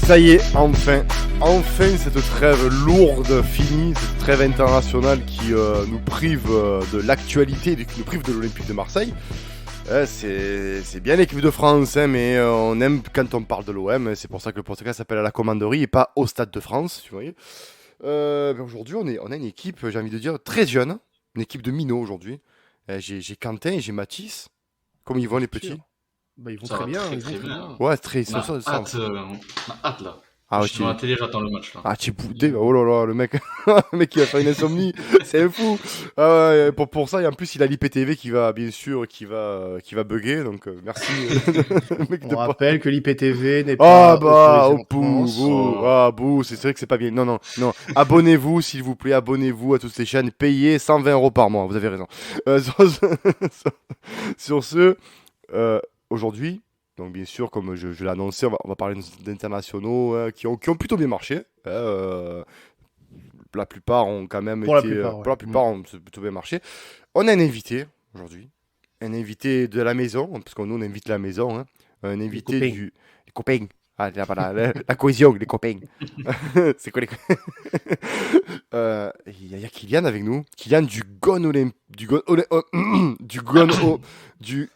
Ça y est, enfin cette trêve lourde finie, cette trêve internationale qui nous prive de l'actualité, qui nous prive de l'Olympique de Marseille. C'est bien l'équipe de France, hein, mais on aime quand on parle de l'OM, c'est pour ça que le podcast s'appelle à la commanderie et pas au Stade de France, tu vois. Aujourd'hui, on a une équipe, j'ai envie de dire, très jeune, une équipe de minots aujourd'hui. J'ai Quentin et j'ai Mathis. Comment ils vont les petits? Bah, ils vont Ça très va bien, très, ils vont très très bien. bien. Ouais, très On a hâte là. Ah, Je suis devant la télé, j'attends le match là. Ah, tu es boudé, oh là là, le mec, le mec qui va faire une insomnie, c'est fou. Ah ouais, pour ça, et en plus, il a l'IPTV qui va, bien sûr, qui va bugger, donc merci. Mec On de pas- rappelle que l'IPTV n'est Ah pas bah, oh autorisé en France. bouh, Oh. ah bouh, c'est vrai que c'est pas bien. Non. Abonnez-vous, s'il vous plaît, abonnez-vous à toutes ces chaînes, payez 120 € par mois, vous avez raison. Sur ce, aujourd'hui, donc bien sûr, comme je l'ai annoncé, on va parler d'internationaux qui ont plutôt bien marché. La plupart ont quand même Pour la été... plupart, ouais. Pour la plupart ont plutôt bien marché. On a un invité aujourd'hui. Un invité de la maison, parce que nous on invite la maison. Hein. Un invité copains. Les copains. Ah, la cohésion, les copains. C'est quoi les Il y a Kylian avec nous. Kylian du Gon Olymp... Du Gon... du Gon... du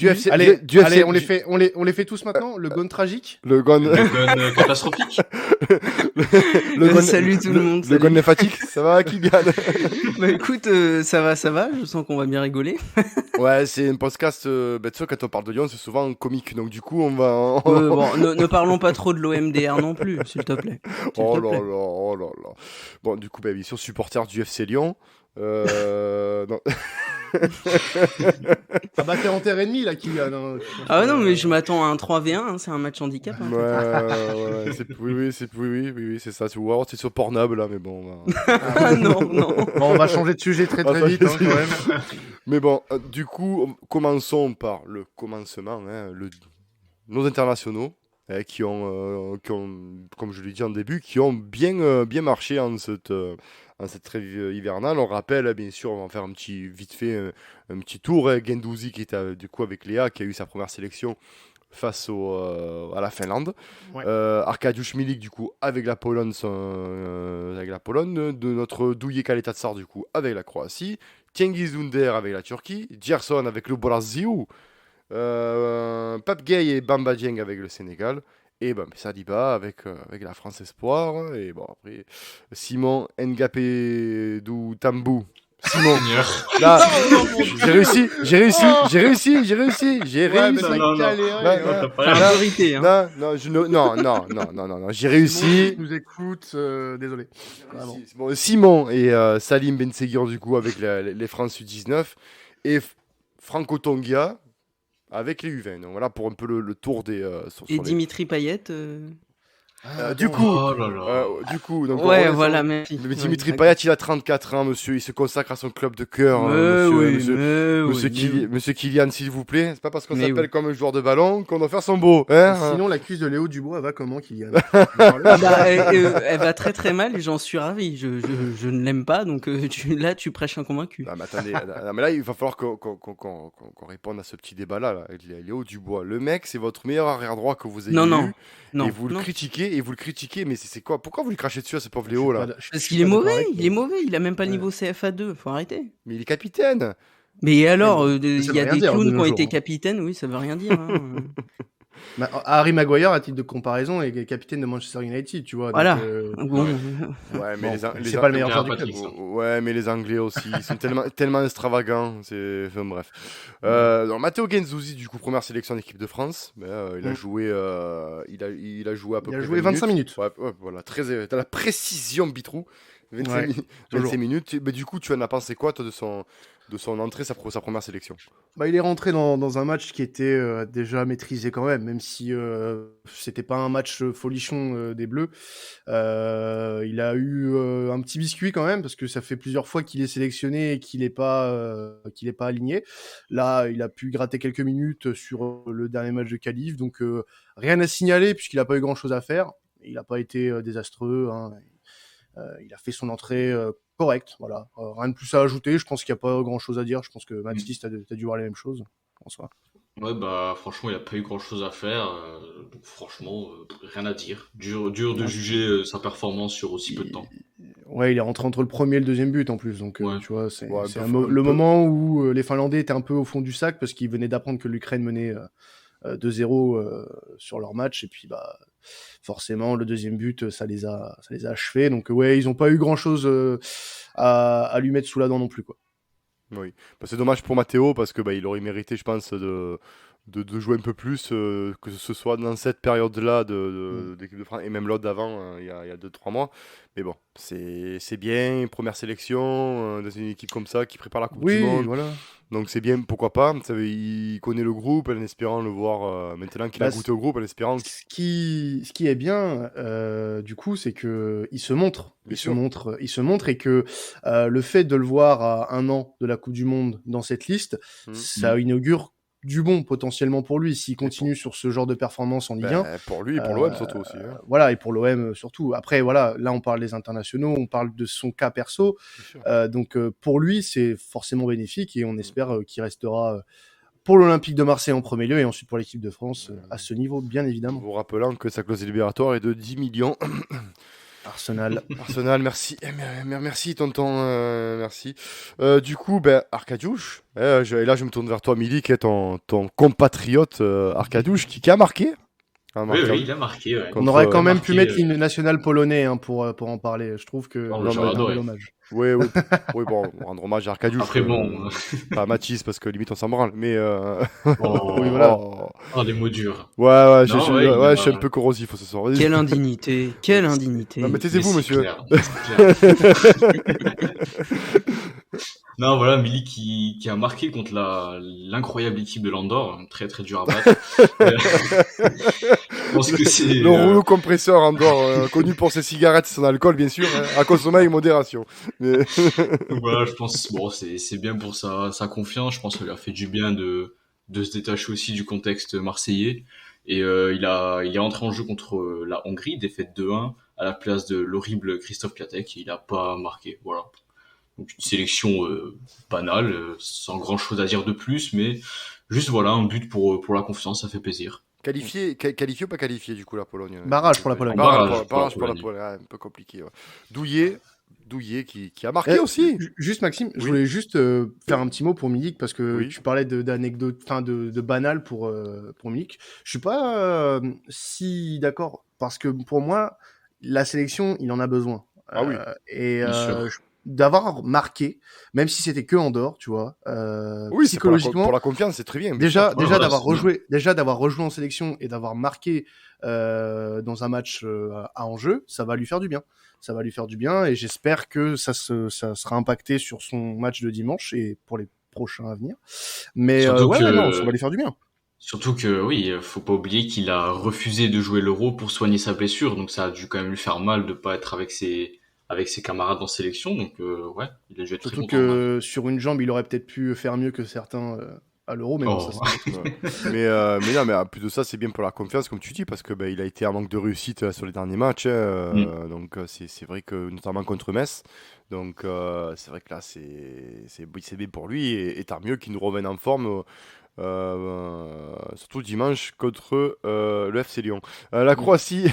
FC... Allez, du FC... on les fait tous maintenant. Le Gone tragique. Le Gon... Le gun catastrophique. le Gon... Salut tout le monde. Le Gon lymphatique, ça va Kylian? Bah écoute, ça va, je sens qu'on va bien rigoler. Ouais, c'est un podcast, tu sais, quand on parle de Lyon, c'est souvent comique, donc du coup, on va... Bon, ne parlons pas trop de l'OMDR non plus, s'il te plaît. Oh là là. Bon, du coup, bien sûr, supporter du FC Lyon. Non. Ah bah t'es en terre ennemi là, Kylian. Hein. Ah non, mais je m'attends à un 3v1, hein, c'est un match handicap. Hein. Ouais, oui, c'est ça. Ou alors c'est sur Pornhub, là, mais bon... Non. Bon, on va changer de sujet très vite, hein, quand même. Mais bon, du coup, commençons par le commencement, hein, nos internationaux, qui ont, comme je l'ai dit en début, qui ont bien marché en cette trêve hivernale. On rappelle, bien sûr, on va faire vite fait un petit tour. Hein, Guendouzi qui était du coup avec Léa, qui a eu sa première sélection face à la Finlande. Ouais. Arkadiusz Milik du coup avec la Pologne, de notre Douillet Kaletatsar du coup avec la Croatie, Cengiz Ünder avec la Turquie, Gerson avec le Brésil, Pape Gueye et Bamba Dieng avec le Sénégal, et Saliba avec la France Espoir, et bon après Simon Ngapé du Tambou. Simon, là, j'ai réussi. Ouais, mais ça Non. galéré, Là, ouais. T'as pas La l'air- priorité, hein. non, j'ai réussi. Nous écoute, désolé. Vraiment. Bon, Simon et Salim Benseguir du coup avec les France U19 et Franco Tongia avec les U20. Donc voilà pour un peu le tour des... Et Dimitri Payet. du coup, Oh là là. donc Ouais, voilà, merci. Mais Dimitri Ouais, Payet, il a 34 ans, monsieur. Il se consacre à son club de cœur. Monsieur Kylian, s'il vous plaît. C'est pas parce qu'on Mais s'appelle oui. comme un joueur de ballon qu'on doit faire son beau. Hein. Sinon, la cuisse de Léo Dubois va comment, Kylian? Ah bah, elle va très très mal et j'en suis ravi. Je ne l'aime pas, donc tu prêches un convaincu. Non, mais attendez, non, mais là, il va falloir qu'on réponde à ce petit débat-là, avec Léo Dubois. Le mec, c'est votre meilleur arrière-droit que vous ayez eu. Non, Et vous le critiquez, mais c'est quoi? Pourquoi vous lui crachez dessus à ce pauvre Léo, là? Parce qu'il est mauvais, il a même pas le niveau CFA2, faut arrêter. Mais il est capitaine. Mais alors, ça il y veut a rien des dire, de clowns qui nos ont jours, été hein. capitaines, oui, ça veut rien dire. Hein. Harry Maguire, à titre de comparaison, est capitaine de Manchester United, tu vois. Voilà. Donc, Bon. Ouais, mais c'est pas le meilleur joueur du club. Ouais, mais les Anglais aussi, ils sont tellement extravagants. Enfin, bref. Donc, Matteo Guendouzi, du coup, première sélection d'équipe de France. Il a joué, il a joué à peu près 25 minutes. Ouais, voilà, t'as la précision, Bitrou. 25, Ouais, 25 minutes. Mais du coup, tu en as pensé quoi, toi, de son entrée, sa première sélection? Il est rentré dans un match qui était déjà maîtrisé quand même si c'était pas un match folichon des Bleus. Il a eu un petit biscuit quand même, parce que ça fait plusieurs fois qu'il est sélectionné et qu'il est pas aligné. Là, il a pu gratter quelques minutes sur le dernier match de qualif, donc rien à signaler puisqu'il a pas eu grand-chose à faire. Il n'a pas été désastreux, hein. Il a fait son entrée correcte, voilà. Rien de plus à ajouter. Je pense qu'il n'y a pas grand-chose à dire. Je pense que Mathis, t'as dû voir les mêmes choses, François. Ouais, bah franchement, il a pas eu grand-chose à faire. Donc franchement, rien à dire. Dur de Ouais. juger sa performance sur aussi peu de Il... temps. Ouais, il est rentré entre le premier et le deuxième but en plus, donc Ouais. tu vois, c'est Ouais, le moment où les Finlandais étaient un peu au fond du sac parce qu'ils venaient d'apprendre que l'Ukraine menait 2-0 sur leur match, et puis bah forcément le deuxième but ça les a achevés, donc ouais, ils ont pas eu grand chose à lui mettre sous la dent non plus, quoi. Oui, bah, c'est dommage pour Matteo parce que bah, il aurait mérité, je pense, de jouer un peu plus, que ce soit dans cette période-là d'équipe de France et même l'autre d'avant, il y a 2-3 mois. Mais bon, c'est bien, première sélection, dans une équipe comme ça qui prépare la Coupe du Oui, Monde. voilà. Donc c'est bien, pourquoi pas. Il connaît le groupe, en espérant le voir maintenant qu'il a Bah, goûté au groupe, en espérant. ce qui est bien, du coup, c'est que il se montre, Bien sûr. il se montre, et que le fait de le voir à 1 an de la Coupe du Monde dans cette liste, ça inaugure du bon potentiellement pour lui s'il continue sur ce genre de performance en Ligue 1. Pour lui et pour l'OM surtout aussi. Hein. Voilà, et pour l'OM surtout. Après, voilà, là on parle des internationaux, on parle de son cas perso. Bien sûr. Donc pour lui, c'est forcément bénéfique, et on espère qu'il restera pour l'Olympique de Marseille en premier lieu, et ensuite pour l'équipe de France à ce niveau, bien évidemment. Vous rappelant que sa clause libératoire est de 10 millions. Arsenal. Arsenal, merci. Merci, tonton. Merci. Du coup, Arkadiusz. Et là, je me tourne vers toi, Milik, ton compatriote Arkadiusz, qui a marqué. Oui, il a marqué. Ouais. On aurait quand contre, même pu mettre l'hymne national polonais pour en parler. Je trouve que Oh, c'est j'aurais un adoré. bel hommage. Oui, bon, rendre hommage à Arkadiusz. Après, bon. Pas à Mathis, parce que limite on s'en branle. Mais. Oh, Oui, voilà. Oh, les mots durs. Ouais, Non, je suis un peu corrosif ce soir. Vas-y. Quelle indignité, quelle indignité. Non, mais taisez-vous, Mais monsieur. c'est clair. Non, voilà, Milik qui a marqué contre l'incroyable équipe de l'Andorre, très très dur à battre. Je pense que c'est Le rouleau compresseur Andorre, connu pour ses cigarettes et son alcool, bien sûr, hein, à consommer avec modération. Mais... Donc voilà, je pense bon, c'est bien pour sa confiance. Je pense que ça lui a fait du bien de se détacher aussi du contexte marseillais. Et il est entré en jeu contre la Hongrie, défaite 2-1 à la place de l'horrible Christophe Piatek. Il a pas marqué, voilà. Donc une sélection banale, sans grand chose à dire de plus, mais juste voilà un but pour la confiance, ça fait plaisir. Qualifié ou pas qualifié du coup la Pologne? Barrage pour la Pologne. Barrage pour la Pologne, ouais, un peu compliqué. Ouais. Douillet qui a marqué aussi. Juste Maxime, je Oui. voulais juste faire un petit mot pour Milik, parce que Oui. tu parlais d'anecdotes, enfin de banal pour Milik. Je suis pas si d'accord, parce que pour moi la sélection, il en a besoin. Ah oui. Et Bien sûr. d'avoir marqué, même si c'était que Andorre, tu vois, Oui, c'est psychologiquement, pour la confiance, c'est très bien. déjà voilà, d'avoir c'est d'avoir rejoué en sélection et d'avoir marqué dans un match à enjeu, ça va lui faire du bien. Ça va lui faire du bien, et j'espère que ça sera impacté sur son match de dimanche et pour les prochains à venir. Mais Surtout que- non, ça va lui faire du bien. Surtout que oui, faut pas oublier qu'il a refusé de jouer l'Euro pour soigner sa blessure, donc ça a dû quand même lui faire mal de pas être avec ses camarades en sélection. Donc ouais, il a dû être très Surtout content. que sur une jambe, il aurait peut-être pu faire mieux que certains à l'Euro, mais bon, Oh. ça c'est Ouais. mais non, mais en plus de ça, c'est bien pour la confiance, comme tu dis, parce que il a été en manque de réussite sur les derniers matchs. Donc c'est vrai que notamment contre Metz. Donc c'est vrai que là c'est bien pour lui, et tant mieux qu'il nous revienne en forme. Surtout dimanche contre le FC Lyon. La Croatie,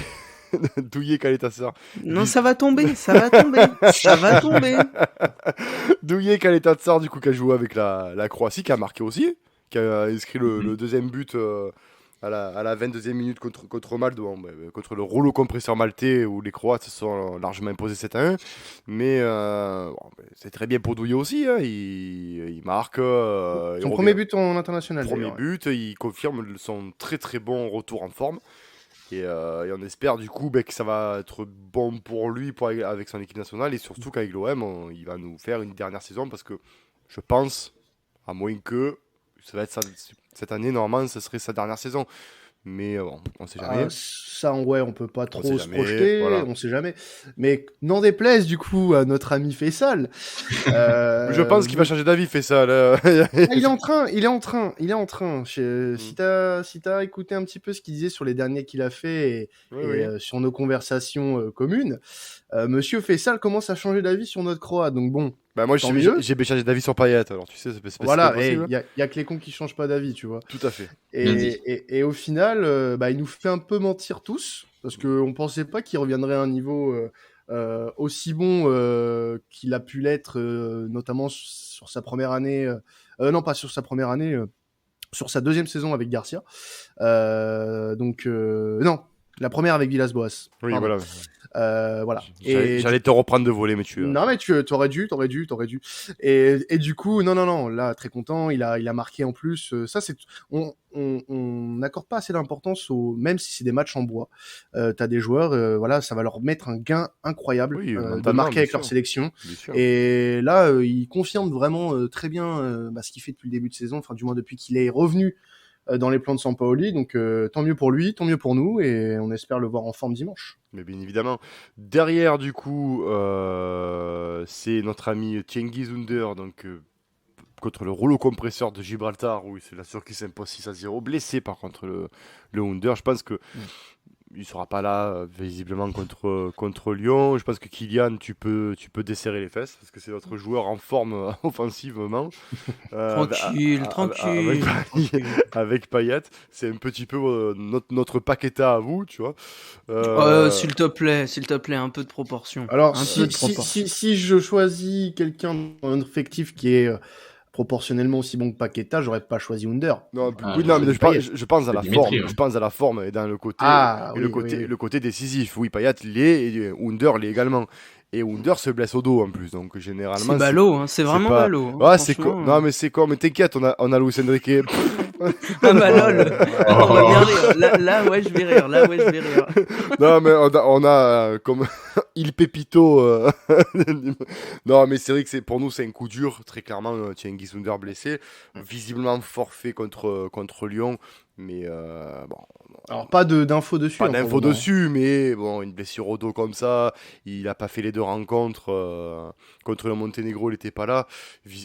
Douillet, quelle est ta sœur? Non, ça va tomber, ça va tomber, ça va tomber. Douillet, quelle est ta sœur du coup, qui a joué avec la Croatie, qui a marqué aussi, qui a inscrit le deuxième but à la 22e minute contre Malte, contre le rouleau compresseur maltais, où les Croates se sont largement imposés 7-1. Mais c'est très bien pour Douillet aussi, hein. Il marque. son premier but en international. Premier d'ailleurs. but, il confirme son très très bon retour en forme. Et on espère du coup que ça va être bon pour lui avec son équipe nationale, et surtout qu'avec l'OM, il va nous faire une dernière saison, parce que je pense, à moins que ça va être cette année, normalement, ce serait sa dernière saison. Mais bon, on sait jamais. Ça, ouais, on peut pas sait trop se jamais, projeter, voilà. on sait jamais. Mais n'en déplaise du coup à notre ami Faisal. Je pense qu'il va changer d'avis, fait ça. Là. Il est en train. Si t'as écouté un petit peu ce qu'il disait sur les derniers qu'il a fait et sur nos conversations communes, Monsieur Faisal commence à changer d'avis sur notre Croate. Donc bon, Bah moi Tant mieux. j'ai changé d'avis sur Payet, alors tu sais, c'est Voilà, pas et possible. il y a que les cons qui changent pas d'avis, tu vois. Tout à fait. Bien dit. Et au final, il nous fait un peu mentir tous, parce qu'on pensait pas qu'il reviendrait à un niveau aussi bon qu'il a pu l'être, notamment sur sa première année. Non, pas sur sa première année, sur sa deuxième saison avec Garcia. Non, la première avec Villas-Boas. Oui, Pardon. voilà. Voilà. J'allais te reprendre de voler, mais tu... Non, mais t'aurais dû. Et du coup, non, là, très content, il a marqué en plus. Ça, on n'accorde pas assez d'importance même si c'est des matchs en bois. T'as des joueurs, voilà, ça va leur mettre un gain incroyable Oui, de mentalement, marquer bien avec leur sûr. sélection. Bien sûr. Et là, il confirme vraiment très bien ce qu'il fait depuis le début de saison, enfin, du moins depuis qu'il est revenu dans les plans de Sampaoli. Donc, tant mieux pour lui, tant mieux pour nous, et on espère le voir en forme dimanche. Mais bien évidemment. Derrière, du coup, c'est notre ami Cengiz Under, donc contre le rouleau compresseur de Gibraltar, où c'est la sûr qu'il s'impose 6-0. Blessé par contre le Under. Je pense que il sera pas là visiblement contre Lyon. Je pense que Kylian, tu peux desserrer les fesses parce que c'est notre joueur en forme offensivement. Tranquille. Avec Payet, c'est un petit peu notre Paqueta à vous, tu vois. S'il te plaît, un peu de proportion. Alors, Un peu de proportion. si je choisis quelqu'un dans un effectif qui est proportionnellement aussi bon que Paqueta, j'aurais pas choisi Under. Non, Ah, oui, non, mais Payet. je pense à la Dimitri, forme. hein. Je pense à la forme et dans le côté, Ah, et oui, oui. le côté décisif. Oui, Payet l'est et Under l'est également. Et Under se blesse au dos en plus, donc généralement. C'est ballot, hein, c'est vraiment pas... ballot. Hein, Ouais, franchement. Non, mais c'est quoi? Mais t'inquiète, on a Luis Enrique. Ah bah lol. On va bien rire. Là, ouais, je vais rire. Non, mais on a comme Il Pepito. Non, mais c'est vrai que pour nous, c'est un coup dur. Très clairement, Cengiz Under blessé. Visiblement forfait contre Lyon. Mais bon. Alors, pas d'infos dessus. Pas hein, d'infos pour le moment. dessus, mais bon, une blessure au dos comme ça. Il n'a pas fait les deux rencontres. Contre le Monténégro, il n'était pas là.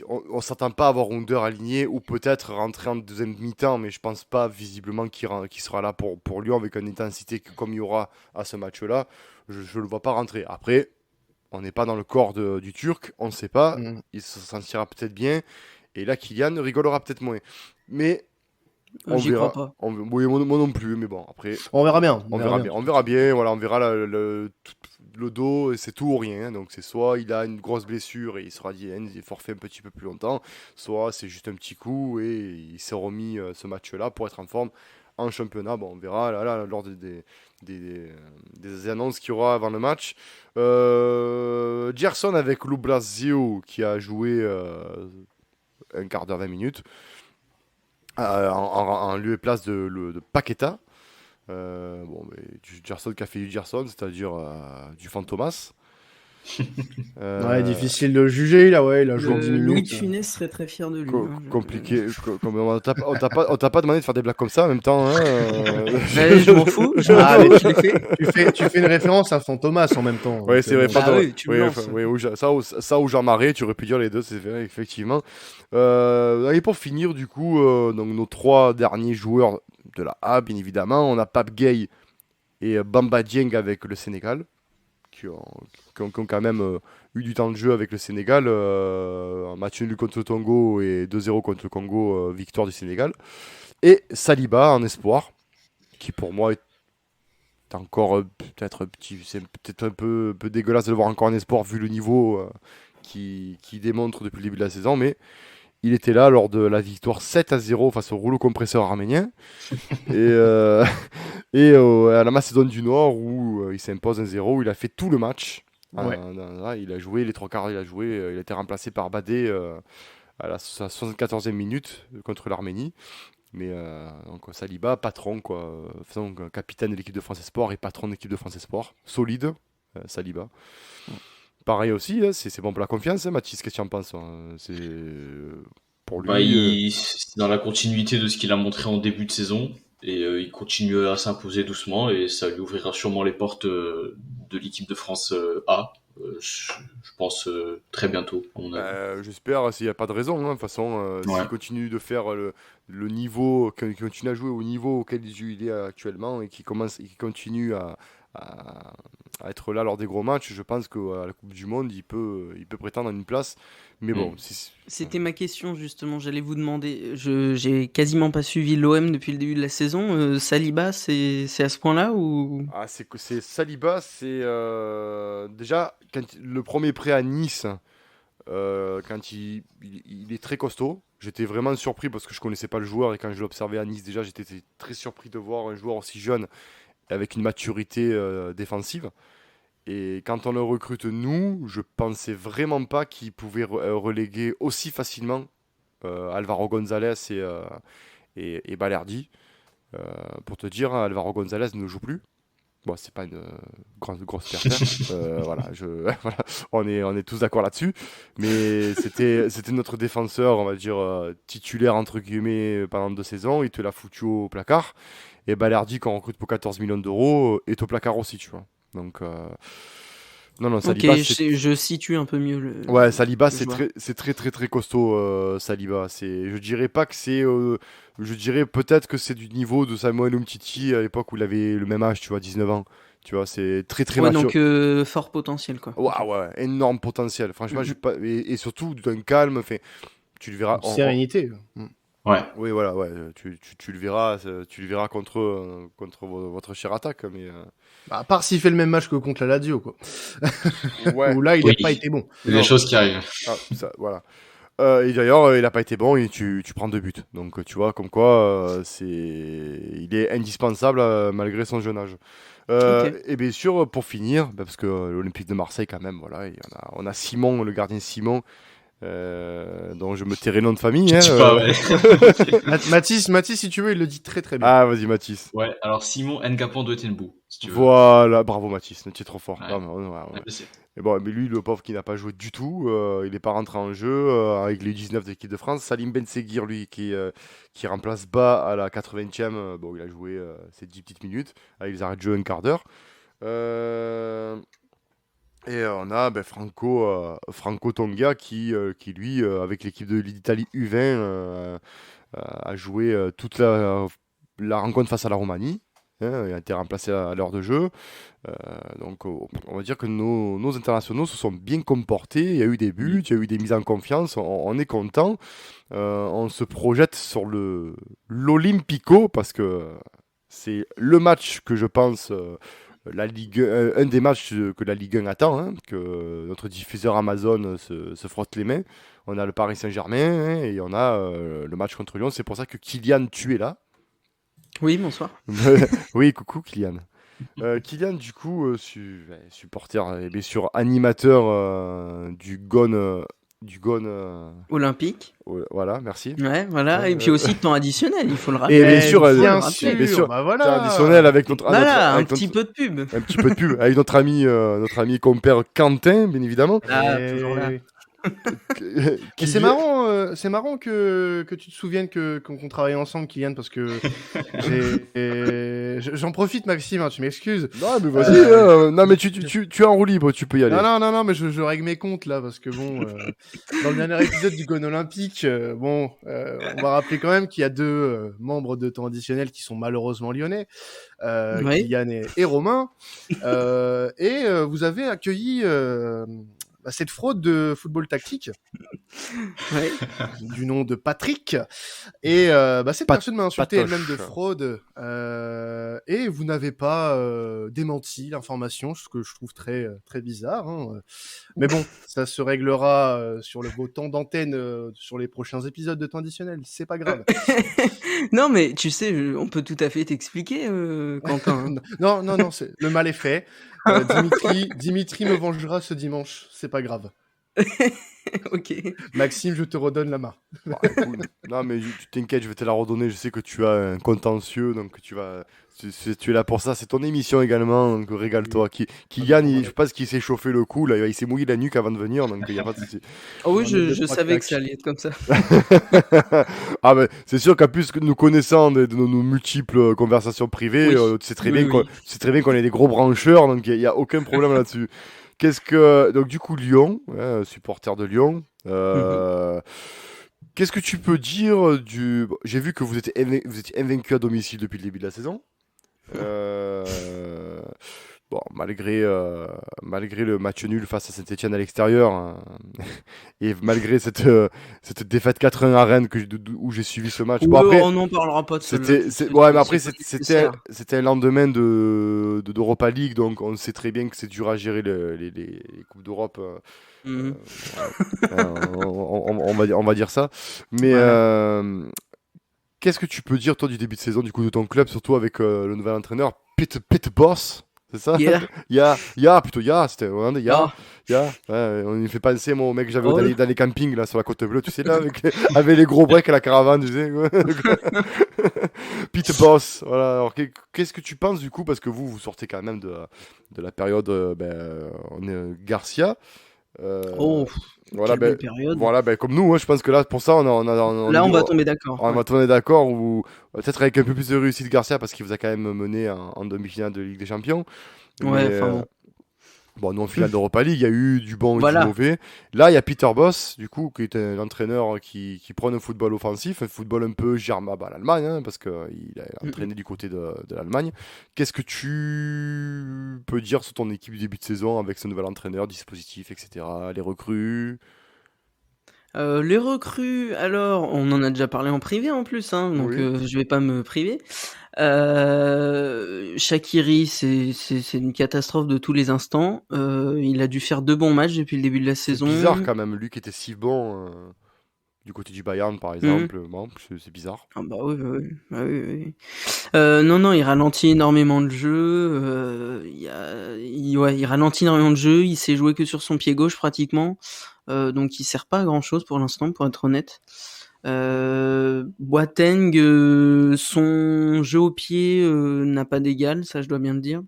On ne s'attend pas à avoir Under aligné ou peut-être rentrer en deuxième mi-temps, mais je pense pas visiblement qu'il sera là pour Lyon avec une intensité comme il y aura à ce match-là. Je ne le vois pas rentrer. Après, on n'est pas dans le corps du Turc, on ne sait pas. Mm. Il se sentira peut-être bien. Et là, Kylian rigolera peut-être moins. Mais on J'y verra. crois pas. Oui, moi non plus, mais bon, après. On verra bien. On verra bien, voilà, on verra le dos, et c'est tout ou rien. Hein. Donc c'est soit il a une grosse blessure et il sera dit il est forfait un petit peu plus longtemps, soit c'est juste un petit coup et il s'est remis ce match-là pour être en forme en championnat. Bon, on verra là lors des annonces qu'il y aura avant le match. Gerson avec Lou Blasio qui a joué un quart d'heure, 20 minutes. En lieu et place de Paqueta. Gerson qui a fait du Gerson, c'est-à-dire du Fantomas. Ouais, difficile de juger, là, ouais, il a joué en 10 Louis de minutes. Funès serait très fier de lui. Compliqué. On t'a pas demandé de faire des blagues comme ça en même temps. Hein, Je m'en fous. Ah, mais tu fais une référence à Fantomas en même temps. Ouais, donc, c'est vrai. Ah oui, tu me lances. Ça ou Jean Marais, tu aurais pu dire les deux, c'est vrai, effectivement. Et pour finir, du coup, donc nos trois derniers joueurs de la A, bien évidemment, on a Pape Gueye et Bamba Dieng avec le Sénégal, qui ont quand même eu du temps de jeu avec le Sénégal. Un match nul contre le Togo et 2-0 contre le Congo, victoire du Sénégal. Et Saliba en espoir, qui pour moi est encore peut-être c'est peut-être un peu dégueulasse de le voir encore en espoir vu le niveau qui démontre depuis le début de la saison, mais il était là lors de la victoire 7-0 face au rouleau compresseur arménien et à la Macédoine du Nord où il s'impose 1-0, où il a fait tout le match. Ouais. Il a joué les trois quarts, il a été remplacé par Badé à la 74e minute contre l'Arménie. Mais donc Saliba, patron, quoi, capitaine de l'équipe de France Esport et patron de l'équipe de France Esport, solide, Saliba. Pareil aussi, hein, c'est bon pour la confiance, hein, Mathis, qu'est-ce que tu en penses hein, c'est pour lui. C'est dans la continuité de ce qu'il a montré en début de saison et il continue à s'imposer doucement et ça lui ouvrira sûrement les portes de l'équipe de France A. Je pense très bientôt, à mon avis. J'espère, s'il n'y a pas de raison. Hein, de toute façon, Ouais. s'il continue de faire le niveau, qu'il continue à jouer au niveau auquel il est actuellement et qu'il continue à être là lors des gros matchs, je pense qu'à la Coupe du Monde, il peut prétendre à une place. Mais bon, C'était ma question justement, j'allais vous demander. J'ai quasiment pas suivi l'OM depuis le début de la saison. Saliba, c'est à ce point-là ou c'est Saliba, c'est déjà le premier prêt à Nice. Quand il est très costaud, j'étais vraiment surpris parce que je connaissais pas le joueur et quand je l'ai observé à Nice déjà j'étais très surpris de voir un joueur aussi jeune et avec une maturité défensive. Et quand on le recrute nous, je pensais vraiment pas qu'il pouvait reléguer aussi facilement Alvaro González et Balerdi. Pour te dire, Alvaro González ne joue plus. Bon, c'est pas une grosse perte. Voilà, voilà, on est tous d'accord là-dessus. Mais c'était notre défenseur, on va dire, titulaire, entre guillemets, pendant 2 saisons. Il te l'a foutu au placard. Et Balerdi, qu'on recrute pour 14 millions d'euros, est au placard aussi, tu vois. Donc, non, Saliba, Ok, je situe un peu mieux le. ouais, Saliba, le joueur. c'est très costaud, Saliba. Je dirais pas que c'est. Je dirais peut-être que c'est du niveau de Samuel Umtiti à l'époque où il avait le même âge, tu vois, 19 ans. Tu vois, c'est très Ouais, mature. donc fort potentiel quoi. Ouais, énorme potentiel. Franchement, et surtout d'un calme. Enfin, tu le verras. Sérénité. Ouais. Oui, voilà, ouais. Tu le verras, contre votre chère attaque, mais. Bah, à part s'il fait le même match que contre la Lazio, quoi. Ouais. Où là, il n'a Oui. pas été bon. Il y a des choses qui arrivent. Ah, ça, voilà. Et d'ailleurs, il n'a pas été bon et tu prends 2 buts. Donc, tu vois, comme quoi, il est indispensable malgré son jeune âge. Ok. Et bien sûr, pour finir, parce que l'Olympique de Marseille, quand même, voilà, on a Simon, le gardien Simon, dont je me tairai le nom de famille. Je Hein, dis pas, ouais. Mathis, si tu veux, il le dit très très bien. Ah, vas-y, Mathis. Ouais, alors Simon Ngapon de Tenbou, si tu veux. Voilà, bravo Mathis, tu es trop fort. Ouais. Non, mais, ouais. Ouais, je sais. Et bon, mais lui, le pauvre qui n'a pas joué du tout, il n'est pas rentré en jeu avec les 19 de l'équipe de France. Salim Ben Seguir, lui, qui remplace Bas à la 80e, bon, il a joué ses 10 petites minutes, avec les arrêts de jeu un quart d'heure. Et on a Franco Tonga qui lui, avec l'équipe de l'Italie U20, a joué toute la rencontre face à la Roumanie. Hein, il a été remplacé à l'heure de jeu. Donc on va dire que nos internationaux se sont bien comportés. Il y a eu des buts, il y a eu des mises en confiance. On est content. On se projette sur l'Olympico parce que c'est le match que je pense la Ligue, un des matchs que la Ligue 1 attend, hein, que notre diffuseur Amazon se frotte les mains. On a le Paris Saint-Germain hein, et on a le match contre Lyon. C'est pour ça que Kylian, tu es là. Oui, bonsoir. Oui, coucou Kylian. Kylian, du coup, supporter et bien sûr animateur du Gone. Olympique. Voilà, merci. Ouais, voilà. Et puis aussi temps additionnel, il faut le Et rappeler. bien sûr, bien bien sûr, bah voilà. traditionnel avec notre. Voilà, un avec petit notre- peu de pub. Un petit peu de pub avec notre ami compère Quentin, bien évidemment. Ah, Et- toujours là. Et c'est marrant que tu te souviennes qu'on travaille ensemble, Kylian, parce que j'en profite, Maxime, hein, tu m'excuses. Non, mais vas-y. Non, mais tu es en roue libre, tu peux y aller. Non, mais je règle mes comptes là, parce que bon, dans le dernier épisode du Gone Olympique, on va rappeler quand même qu'il y a 2 membres de temps additionnel qui sont malheureusement lyonnais, Oui. Kylian et Romain, et vous avez accueilli cette fraude de football tactique Ouais. du nom de Patrick, et cette personne m'a insulté Patoche. elle-même de fraude, et vous n'avez pas démenti l'information, ce que je trouve très très bizarre, hein. Mais bon, ça se réglera sur vos temps d'antenne sur les prochains épisodes de temps additionnel, c'est pas grave. Non, mais tu sais, on peut tout à fait t'expliquer, Quentin. Non, le mal est fait. Dimitri me vengera ce dimanche, c'est pas grave. Ok. Maxime, je te redonne la main. Bah, écoute, non, mais tu t'inquiète, je vais te la redonner. Je sais que tu as un contentieux, donc tu es là pour ça. C'est ton émission également, donc régale-toi. Kylian, je pense qu'il s'est chauffé le cou, là, il s'est mouillé la nuque avant de venir, donc il n'y a pas de souci. Oh oui, On est je pas savais que claque. ça allait être comme ça. Ah, mais c'est sûr qu'à plus que nous connaissant de nos multiples conversations privées, Oui. tu sais très Oui, bien oui. tu sais très bien qu'on est des gros brancheurs, donc il n'y a aucun problème là-dessus. Donc du coup, Lyon, supporter de Lyon. Qu'est-ce que tu peux dire du... bon, j'ai vu que vous étiez invaincu à domicile depuis le début de la saison. bon, malgré le match nul face à Saint-Etienne à l'extérieur, hein, et malgré cette défaite 4-1 à Rennes où j'ai suivi ce match. Bon, après, on n'en parlera pas de celle-là. ouais, mais après, c'est pas nécessaire. c'était un lendemain d'Europa League, donc on sait très bien que c'est dur à gérer les Coupes d'Europe. Mhm. On va dire ça. Mais Voilà. qu'est-ce que tu peux dire, toi, du début de saison du coup de ton club, surtout avec le nouvel entraîneur, Pete Boss, c'est ça? Yeah. Plutôt c'était ouais, Ah. ouais, on y fait penser, moi, au mec que j'avais Oh. dans les campings, là, sur la côte bleue, tu sais, là, avec les gros breaks à la caravane, tu sais. Pete Boss, voilà. Alors, qu'est-ce que tu penses, du coup, parce que vous sortez quand même de la période on est Garcia. Oh, Voilà, quelle belle période. comme nous, hein, je pense que là, pour ça, Là, on va tomber d'accord. on va tourner d'accord, ou peut-être avec un peu plus de réussite Garcia, parce qu'il vous a quand même mené en demi-finale de Ligue des Champions. Ouais, Mais enfin bon. bon, nous en finale d'Europa League, il y a eu du bon et du Voilà. mauvais. Là, il y a Peter Bosz, du coup, qui est un entraîneur qui prône un football offensif, un football un peu germable à l'Allemagne, hein, parce qu'il a entraîné du côté de l'Allemagne. Qu'est-ce que tu peux dire sur ton équipe du début de saison avec ce nouvel entraîneur, dispositif, etc., les recrues? Les recrues, alors, on en a déjà parlé en privé en plus, hein, donc Oui. je vais pas me priver. Shaqiri, c'est une catastrophe de tous les instants. Il a dû faire 2 bons matchs depuis le début de la C'est saison. bizarre quand même, lui qui était si bon du côté du Bayern par exemple. Bon, c'est bizarre. Ah bah oui, oui, oui. Ah oui, oui. Non, il ralentit énormément de jeu. Il ralentit énormément de jeu. Il sait jouer que sur son pied gauche pratiquement. Donc il sert pas à grand chose pour l'instant, pour être honnête. Boateng, son jeu au pied n'a pas d'égal, ça je dois bien le dire.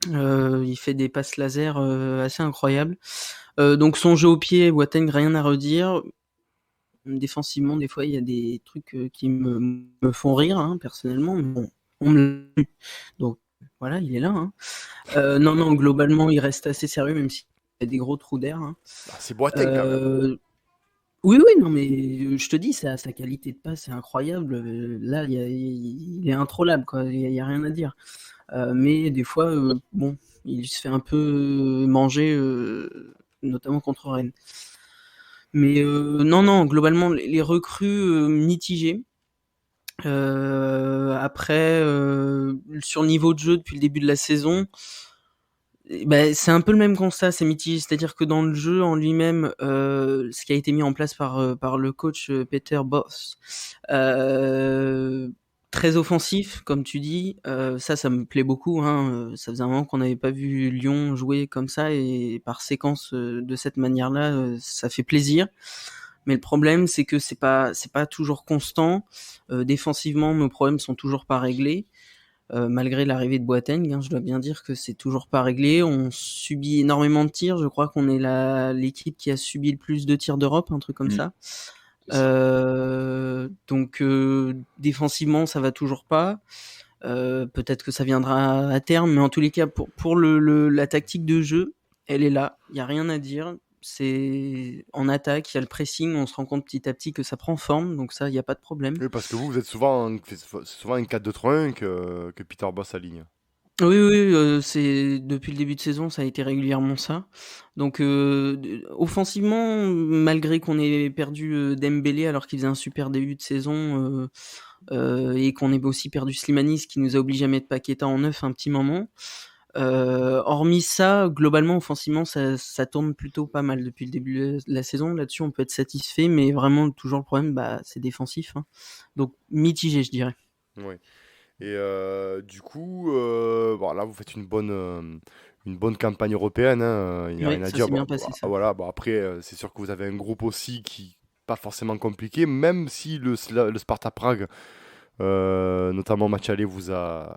Il fait des passes laser assez incroyables. Donc son jeu au pied, Boateng, rien à redire. Défensivement, des fois, il y a des trucs qui me font rire, hein, personnellement, mais bon, on me l'a dit. Donc voilà, il est là. Hein. Non, globalement, il reste assez sérieux, même s'il y a des gros trous d'air. Hein. Ah, c'est Boateng quand même. Oui, non, mais je te dis, sa qualité de passe est incroyable. Là, il est introllable, quoi. Il y a rien à dire. Mais des fois, bon, il se fait un peu manger, notamment contre Rennes. Mais non, globalement, les recrues mitigées. Après, sur le niveau de jeu depuis le début de la saison, c'est un peu le même constat, c'est mitigé. C'est-à-dire que dans le jeu en lui-même, ce qui a été mis en place par le coach Peter Bosz, très offensif, comme tu dis, ça me plaît beaucoup. Hein. Ça faisait un moment qu'on n'avait pas vu Lyon jouer comme ça, et par séquence de cette manière-là, ça fait plaisir. Mais le problème, c'est que c'est pas toujours constant. Défensivement, nos problèmes sont toujours pas réglés. Malgré l'arrivée de Boateng, hein, je dois bien dire que c'est toujours pas réglé. On subit énormément de tirs. Je crois qu'on est l'équipe qui a subi le plus de tirs d'Europe, un truc comme ça. Donc défensivement, ça va toujours pas. Peut-être que ça viendra à terme, mais en tous les cas, pour la tactique de jeu, elle est là. Il y a rien à dire. C'est en attaque, il y a le pressing, on se rend compte petit à petit que ça prend forme, donc ça, il n'y a pas de problème. Oui, parce que vous êtes souvent un 4-2-3-1 que Peter Bosz aligne. Oui, c'est depuis le début de saison, ça a été régulièrement ça. Donc offensivement, malgré qu'on ait perdu Dembélé alors qu'il faisait un super début de saison, et qu'on ait aussi perdu Slimani, ce qui nous a obligé à mettre Paqueta en neuf un petit moment. Hormis ça, globalement, offensivement, ça tourne plutôt pas mal depuis le début de la saison. Là-dessus, on peut être satisfait, mais vraiment, toujours le problème, c'est défensif. Hein. Donc, mitigé, je dirais. Oui. Et du coup, bon, là, vous faites une bonne campagne européenne. Il n'y a rien à ça dire. s'est bien passé, ça. Voilà, après, c'est sûr que vous avez un groupe aussi qui pas forcément compliqué, même si le Sparta Prague, notamment au match aller, vous a